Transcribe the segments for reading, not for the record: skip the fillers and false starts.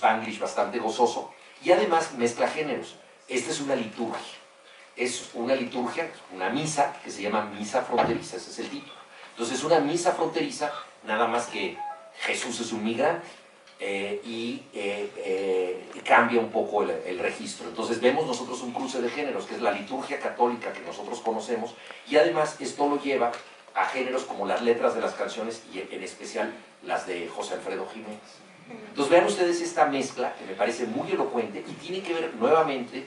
spanglish bastante gozoso, y además mezcla géneros. Esta es una liturgia. Es una liturgia, una misa, que se llama misa fronteriza, ese es el título. Entonces es una misa fronteriza, nada más que Jesús es un migrante, y cambia un poco el registro. Entonces vemos nosotros un cruce de géneros, que es la liturgia católica que nosotros conocemos, y además esto lo lleva a géneros como las letras de las canciones, y en especial las de José Alfredo Jiménez. Entonces vean ustedes esta mezcla, que me parece muy elocuente, y tiene que ver nuevamente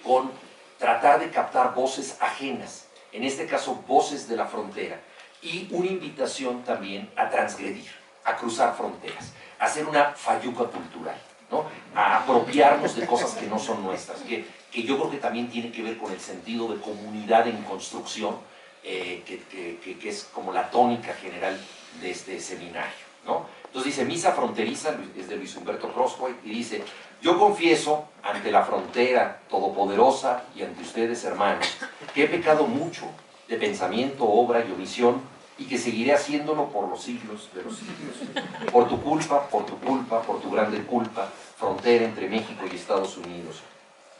con tratar de captar voces ajenas, en este caso voces de la frontera, y una invitación también a transgredir, a cruzar fronteras, a hacer una fayuca cultural, ¿no? A apropiarnos de cosas que no son nuestras, que yo creo que también tiene que ver con el sentido de comunidad en construcción, que es como la tónica general de este seminario, ¿no? Entonces dice, misa fronteriza, es de Luis Humberto Crosthwaite, y dice, yo confieso ante la frontera todopoderosa y ante ustedes, hermanos, que he pecado mucho de pensamiento, obra y omisión, y que seguiré haciéndolo por los siglos de los siglos. Por tu culpa, por tu grande culpa, frontera entre México y Estados Unidos.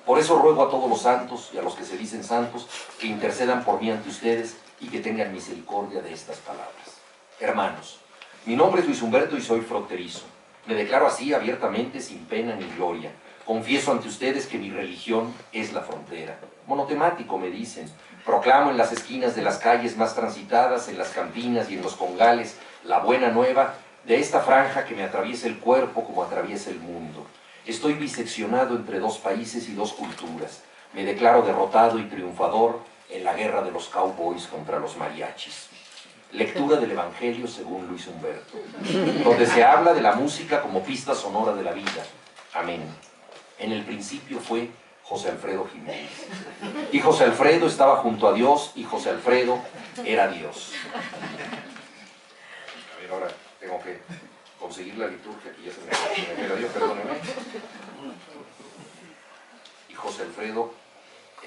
Por eso ruego a todos los santos y a los que se dicen santos que intercedan por mí ante ustedes y que tengan misericordia de estas palabras. Hermanos, mi nombre es Luis Humberto y soy fronterizo. Me declaro así abiertamente, sin pena ni gloria. Confieso ante ustedes que mi religión es la frontera. Monotemático, me dicen. Proclamo en las esquinas de las calles más transitadas, en las campinas y en los congales, la buena nueva de esta franja que me atraviesa el cuerpo como atraviesa el mundo. Estoy biseccionado entre dos países y dos culturas. Me declaro derrotado y triunfador en la guerra de los cowboys contra los mariachis. Lectura del Evangelio según Luis Humberto, donde se habla de la música como pista sonora de la vida. Amén. En el principio fue José Alfredo Jiménez. Y José Alfredo estaba junto a Dios, y José Alfredo era Dios. A ver, ahora tengo que conseguir la liturgia, que ya se me perdió, perdónenme. Y José Alfredo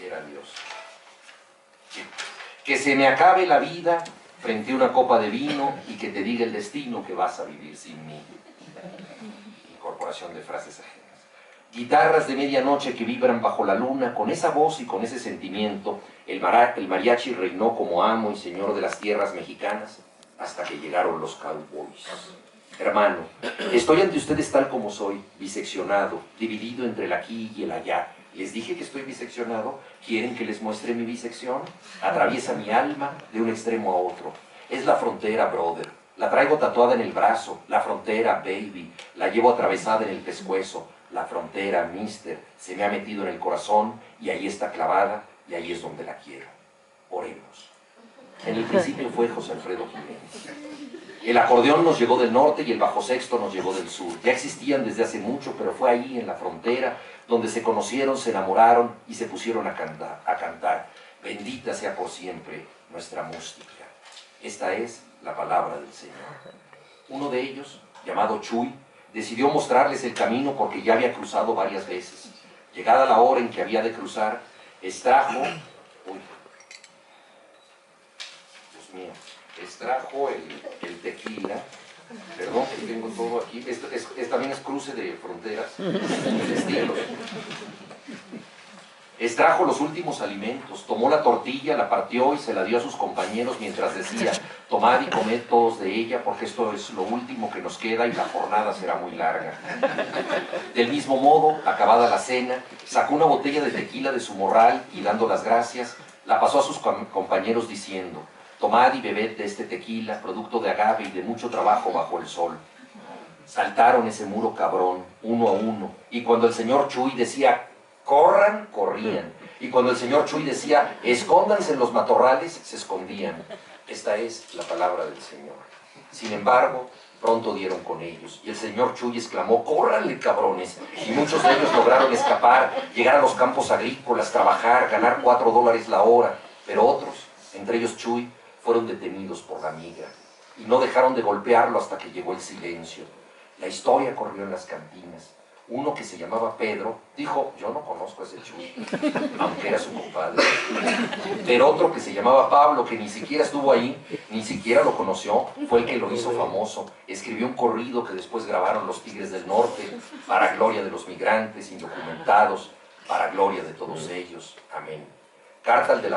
era Dios. Que se me acabe la vida frente a una copa de vino y que te diga el destino que vas a vivir sin mí. Incorporación de frases ajenas. Guitarras de medianoche que vibran bajo la luna, con esa voz y con ese sentimiento, el mariachi reinó como amo y señor de las tierras mexicanas hasta que llegaron los cowboys. Hermano, estoy ante ustedes tal como soy, biseccionado, dividido entre el aquí y el allá. Les dije que estoy biseccionado. ¿Quieren que les muestre mi bisección? Atraviesa mi alma de un extremo a otro. Es la frontera, brother. La traigo tatuada en el brazo. La frontera, baby. La llevo atravesada en el pescuezo. La frontera, mister, se me ha metido en el corazón y ahí está clavada y ahí es donde la quiero. Oremos. En el principio fue José Alfredo Jiménez. El acordeón nos llegó del norte y el bajo sexto nos llegó del sur. Ya existían desde hace mucho, pero fue ahí en la frontera donde se conocieron, se enamoraron y se pusieron a cantar. Bendita sea por siempre nuestra música. Esta es la palabra del Señor. Uno de ellos, llamado Chuy, decidió mostrarles el camino porque ya había cruzado varias veces. Llegada la hora en que había de cruzar, extrajo el tequila. Perdón, que tengo todo aquí. Esto también es cruce de fronteras, de estilos. Extrajo los últimos alimentos, tomó la tortilla, la partió y se la dio a sus compañeros mientras decía: tomad y comed todos de ella, porque esto es lo último que nos queda y la jornada será muy larga. Del mismo modo, acabada la cena, sacó una botella de tequila de su morral y, dando las gracias, la pasó a sus compañeros diciendo: tomad y bebed de este tequila, producto de agave y de mucho trabajo bajo el sol. Saltaron ese muro cabrón, uno a uno, y cuando el señor Chuy decía: corran, corrían. Y cuando el señor Chuy decía: escóndanse en los matorrales, se escondían. Esta es la palabra del Señor. Sin embargo, pronto dieron con ellos. Y el señor Chuy exclamó: córranle, cabrones. Y muchos de ellos lograron escapar, llegar a los campos agrícolas, trabajar, ganar $4 la hora. Pero otros, entre ellos Chuy, fueron detenidos por la migra. Y no dejaron de golpearlo hasta que llegó el silencio. La historia corrió en las cantinas. uno que se llamaba Pedro dijo, yo no conozco a ese Chuy, aunque era su compadre. Pero otro que se llamaba Pablo, que ni siquiera estuvo ahí, ni siquiera lo conoció, fue el que lo hizo famoso. Escribió un corrido que después grabaron los Tigres del Norte, para gloria de los migrantes indocumentados, para gloria de todos ellos. Amén. Carta del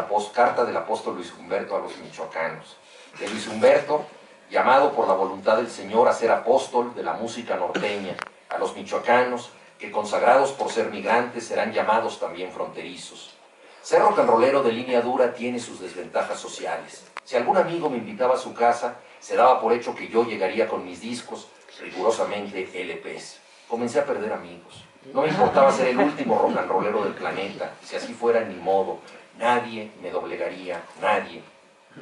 apóstol Luis Humberto a los michoacanos. De Luis Humberto, llamado por la voluntad del Señor a ser apóstol de la música norteña, a los michoacanos, que consagrados por ser migrantes serán llamados también fronterizos. Ser rock and rollero de línea dura tiene sus desventajas sociales. Si algún amigo me invitaba a su casa, se daba por hecho que yo llegaría con mis discos, rigurosamente LPs. Comencé a perder amigos. No me importaba ser el último rock and rollero del planeta. Si así fuera, ni modo. Nadie me doblegaría, nadie.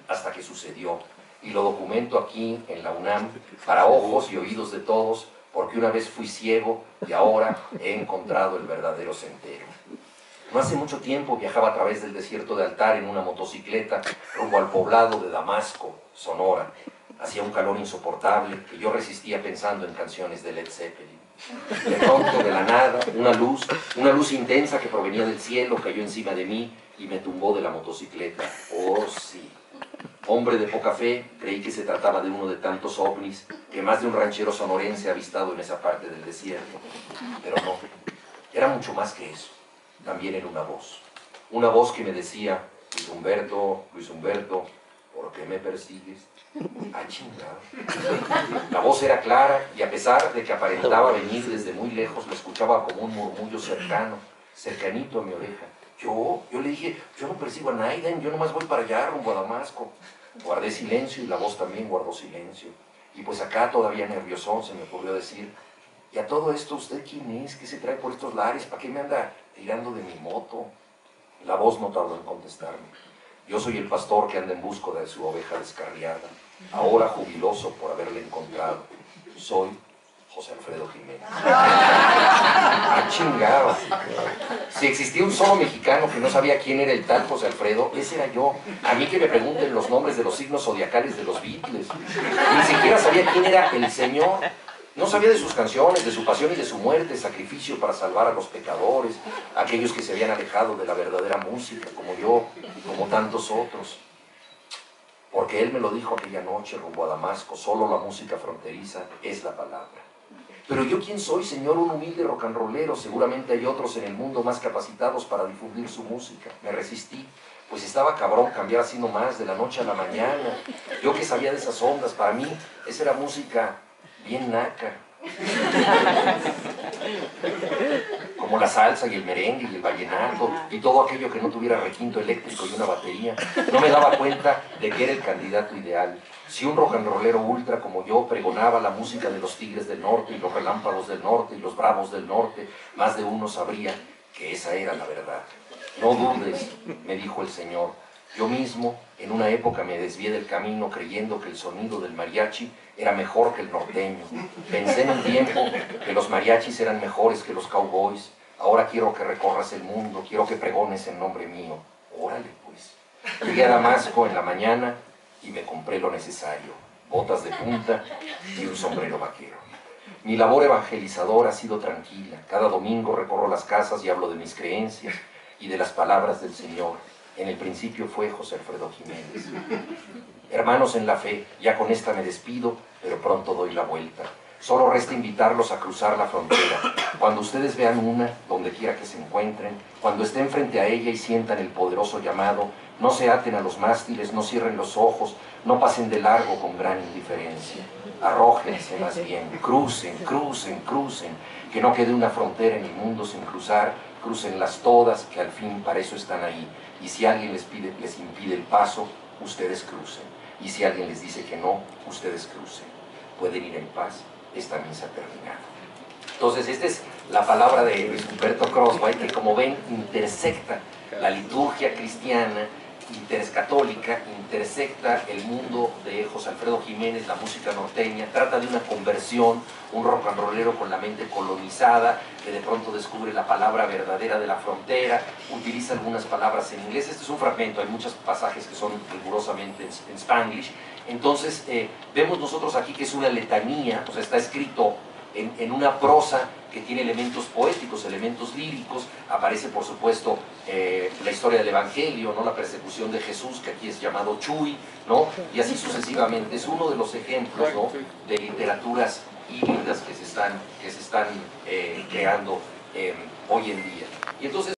Hasta que sucedió. Y lo documento aquí en la UNAM, para ojos y oídos de todos, porque una vez fui ciego y ahora he encontrado el verdadero sendero. No hace mucho tiempo viajaba a través del desierto de Altar en una motocicleta rumbo al poblado de Damasco, Sonora. Hacía un calor insoportable que yo resistía pensando en canciones de Led Zeppelin. De pronto, de la nada, una luz intensa que provenía del cielo cayó encima de mí y me tumbó de la motocicleta. Oh, sí. Hombre de poca fe, creí que se trataba de uno de tantos ovnis que más de un ranchero sonorense ha avistado en esa parte del desierto. Pero no, era mucho más que eso. También era una voz que me decía, Luis Humberto, ¿por qué me persigues? Ah, chingado. La voz era clara y a pesar de que aparentaba venir desde muy lejos, me escuchaba como un murmullo cercanito a mi oreja. Yo le dije, yo no persigo a Naiden, yo nomás voy para allá, rumbo a Damasco. Guardé silencio y la voz también guardó silencio. Y pues acá, todavía nerviosón, se me ocurrió decir, ¿y a todo esto usted quién es? ¿Qué se trae por estos lares? ¿Para qué me anda tirando de mi moto? La voz no tardó en contestarme. Yo soy el pastor que anda en busca de su oveja descarriada, ahora jubiloso por haberla encontrado. Soy José Alfredo Jiménez. ¡Ah, chingado! Si existía un solo mexicano que no sabía quién era el tal José Alfredo, ese era yo. A mí que me pregunten los nombres de los signos zodiacales de los Beatles. Ni siquiera sabía quién era el Señor. No sabía de sus canciones, de su pasión y de su muerte, sacrificio para salvar a los pecadores, aquellos que se habían alejado de la verdadera música, como yo, como tantos otros. Porque él me lo dijo aquella noche rumbo a Damasco, solo la música fronteriza es la palabra. Pero yo, ¿quién soy, Señor? Un humilde rock and rollero. Seguramente hay otros en el mundo más capacitados para difundir su música. Me resistí, pues estaba cabrón cambiar así nomás de la noche a la mañana. Yo que sabía de esas ondas, para mí esa era música bien naca. Como la salsa y el merengue y el vallenato y todo aquello que no tuviera requinto eléctrico y una batería. No me daba cuenta de que era el candidato ideal. Si un rock and rollero ultra como yo pregonaba la música de los Tigres del Norte y los Relámpagos del Norte y los Bravos del Norte, más de uno sabría que esa era la verdad. No dudes, me dijo el Señor. Yo mismo, en una época, me desvié del camino creyendo que el sonido del mariachi era mejor que el norteño. Pensé en un tiempo que los mariachis eran mejores que los cowboys. Ahora quiero que recorras el mundo, quiero que pregones en nombre mío. Órale, pues. Llegué a Damasco en la mañana y me compré lo necesario, botas de punta y un sombrero vaquero. Mi labor evangelizadora ha sido tranquila. Cada domingo recorro las casas y hablo de mis creencias y de las palabras del Señor. En el principio fue José Alfredo Jiménez. Hermanos en la fe, ya con esta me despido, pero pronto doy la vuelta. Solo resta invitarlos a cruzar la frontera. Cuando ustedes vean una, donde quiera que se encuentren, cuando estén frente a ella y sientan el poderoso llamado, no se aten a los mástiles, no cierren los ojos, no pasen de largo con gran indiferencia. Arrójense más bien, crucen, crucen, crucen, que no quede una frontera en el mundo sin cruzar, crucenlas todas, que al fin para eso están ahí. Y si alguien les impide el paso, ustedes crucen. Y si alguien les dice que no, ustedes crucen. Pueden ir en paz, esta misa terminada. Entonces, esta es la palabra de Luis Humberto Crosby, que como ven, intersecta la liturgia cristiana, interescatólica, intersecta el mundo de José Alfredo Jiménez, la música norteña, trata de una conversión, un rock and rollero con la mente colonizada, que de pronto descubre la palabra verdadera de la frontera, utiliza algunas palabras en inglés. Este es un fragmento, hay muchos pasajes que son rigurosamente en Spanglish. Entonces, vemos nosotros aquí que es una letanía, o sea, está escrito en una prosa que tiene elementos poéticos, elementos líricos. Aparece, por supuesto, la historia del Evangelio, ¿no? La persecución de Jesús, que aquí es llamado Chuy, ¿no? Y así sucesivamente. Es uno de los ejemplos, ¿no?, de literaturas híbridas que se están creando hoy en día. Y entonces